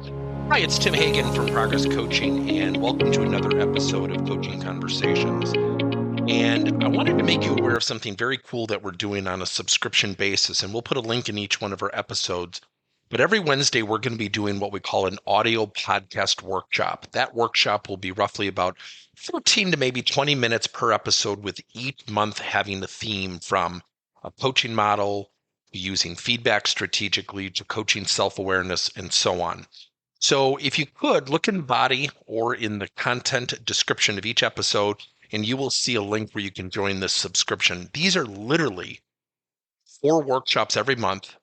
Hi, it's Tim Hagen from Progress Coaching, and welcome to another episode of Coaching Conversations. And I wanted to make you aware of something very cool that we're doing on a subscription basis, and we'll put a link in each one of our episodes. But every Wednesday, we're going to be doing what we call an audio podcast workshop. That workshop will be roughly about 14 to maybe 20 minutes per episode, with each month having a theme from a coaching model, using feedback strategically, to coaching self-awareness, and so on. So if you could look in the body or in the content description of each episode, and you will see a link where you can join this subscription. These are literally 4 workshops every month,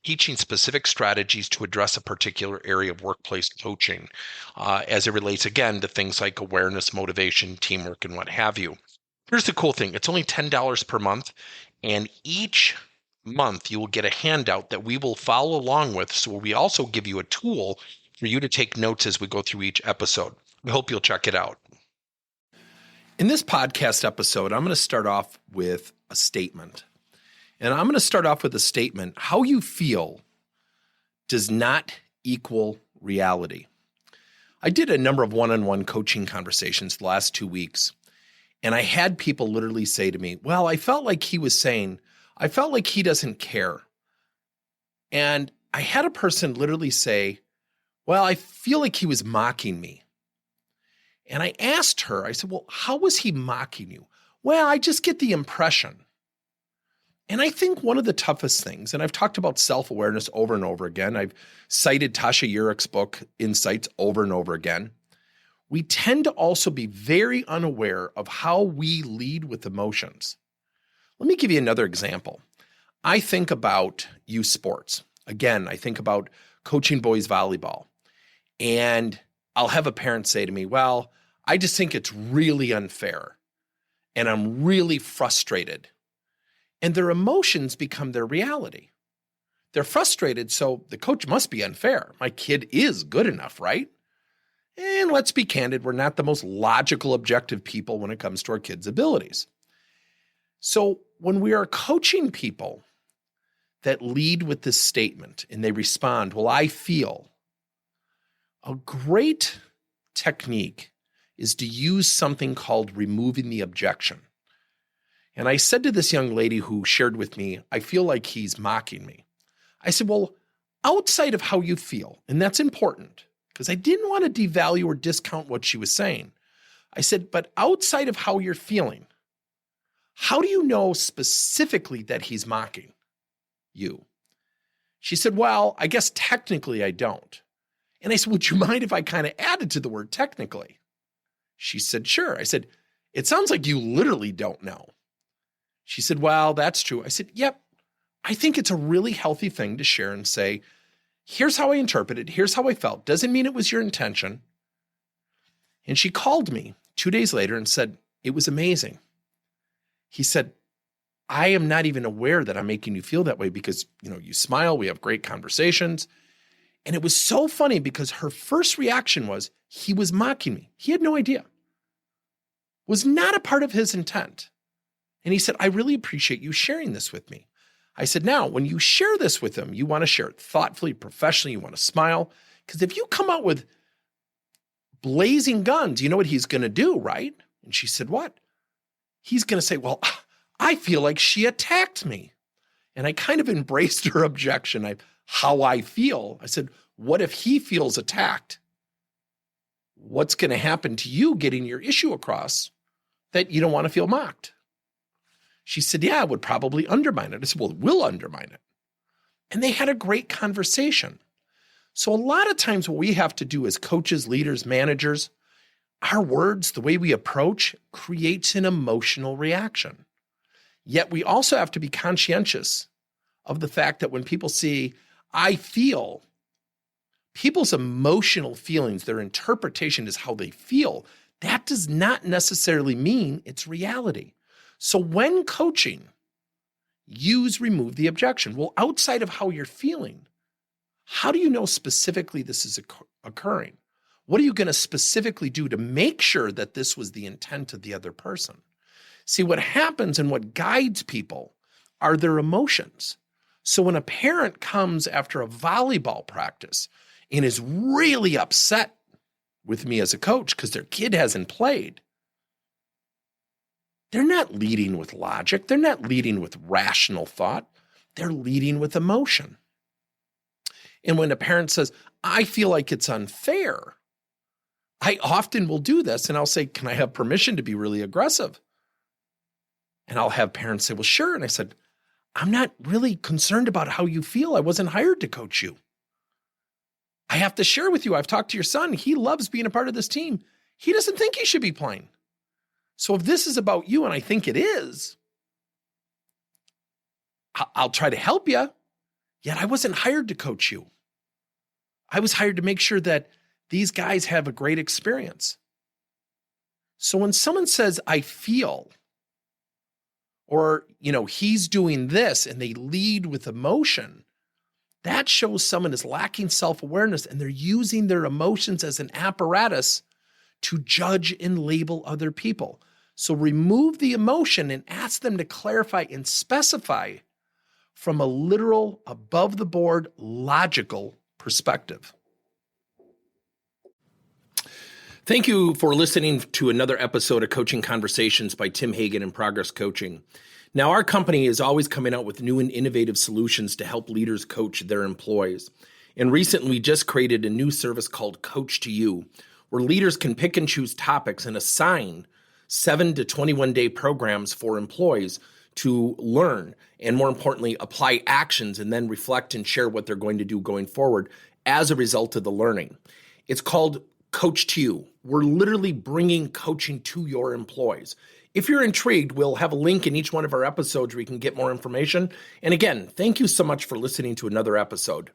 teaching specific strategies to address a particular area of workplace coaching, as it relates, again, to things like awareness, motivation, teamwork, and what have you. Here's the cool thing. It's only $10 per month, and each month you will get a handout that we will follow along with. So we also give you a tool for you to take notes as we go through each episode. We hope you'll check it out. In this podcast episode, I'm going to start off with a statement. And I'm going to start off with a statement: how you feel does not equal reality. I did a number of one-on-one coaching conversations the last 2 weeks, and I had people literally say to me, well, I felt like he was saying, I felt like he doesn't care. And I had a person literally say, well, I feel like he was mocking me. And I asked her, I said, well, how was he mocking you? Well, I just get the impression. And I think one of the toughest things, and I've talked about self-awareness over and over again, I've cited Tasha Urich's book, Insights, over and over again. We tend to also be very unaware of how we lead with emotions. Let me give you another example. I think about youth sports. Again, I think about coaching boys volleyball. And I'll have a parent say to me, well, I just think it's really unfair, and I'm really frustrated. And their emotions become their reality. They're frustrated, so the coach must be unfair. My kid is good enough, right? And let's be candid, we're not the most logical, objective people when it comes to our kids' abilities. So when we are coaching people that lead with this statement and they respond, well, I feel, a great technique is to use something called removing the objection. And I said to this young lady who shared with me, I feel like he's mocking me. I said, well, outside of how you feel, and that's important because I didn't want to devalue or discount what she was saying. I said, but outside of how you're feeling, how do you know specifically that he's mocking you? She said, well, I guess technically I don't. And I said, would you mind if I kind of added to the word technically? She said, sure. I said, it sounds like you literally don't know. She said, well, that's true. I said, yep. I think it's a really healthy thing to share and say, here's how I interpreted it. Here's how I felt. Doesn't mean it was your intention. And she called me 2 days later and said, it was amazing. He said, I am not even aware that I'm making you feel that way because, you smile, we have great conversations. And it was so funny because her first reaction was, he was mocking me. He had no idea. Was not a part of his intent. And he said, I really appreciate you sharing this with me. I said, now, when you share this with him, you want to share it thoughtfully, professionally, you want to smile. Because if you come out with blazing guns, you know what he's going to do, right? And she said, what? He's going to say, well, I feel like she attacked me. And I kind of embraced her objection. How I feel. I said, what if he feels attacked? What's going to happen to you getting your issue across that you don't want to feel mocked? She said, yeah, it would probably undermine it. I said, well, it will undermine it. And they had a great conversation. So a lot of times what we have to do as coaches, leaders, managers, our words, the way we approach, creates an emotional reaction. Yet we also have to be conscientious of the fact that when people see, I feel, people's emotional feelings, their interpretation is how they feel. That does not necessarily mean it's reality. So when coaching, use remove the objection. Well, outside of how you're feeling, how do you know specifically this is occurring? What are you going to specifically do to make sure that this was the intent of the other person? See, what happens and what guides people are their emotions. So when a parent comes after a volleyball practice and is really upset with me as a coach because their kid hasn't played, they're not leading with logic. They're not leading with rational thought. They're leading with emotion. And when a parent says, I feel like it's unfair, I often will do this and I'll say, can I have permission to be really aggressive? And I'll have parents say, well, sure. And I said, I'm not really concerned about how you feel. I wasn't hired to coach you. I have to share with you, I've talked to your son. He loves being a part of this team. He doesn't think he should be playing. So if this is about you, and I think it is, I'll try to help you. Yet I wasn't hired to coach you. I was hired to make sure that these guys have a great experience. So when someone says, I feel, or, he's doing this, and they lead with emotion, that shows someone is lacking self-awareness, and they're using their emotions as an apparatus to judge and label other people. So remove the emotion and ask them to clarify and specify from a literal, above-the-board, logical perspective. Thank you for listening to another episode of Coaching Conversations by Tim Hagen and Progress Coaching. Now, our company is always coming out with new and innovative solutions to help leaders coach their employees. And recently, we just created a new service called Coach to You, where leaders can pick and choose topics and assign 7 to 21-day programs for employees to learn and, more importantly, apply actions and then reflect and share what they're going to do going forward as a result of the learning. It's called Coach to You. We're literally bringing coaching to your employees. If you're intrigued, we'll have a link in each one of our episodes where you can get more information. And again, thank you so much for listening to another episode.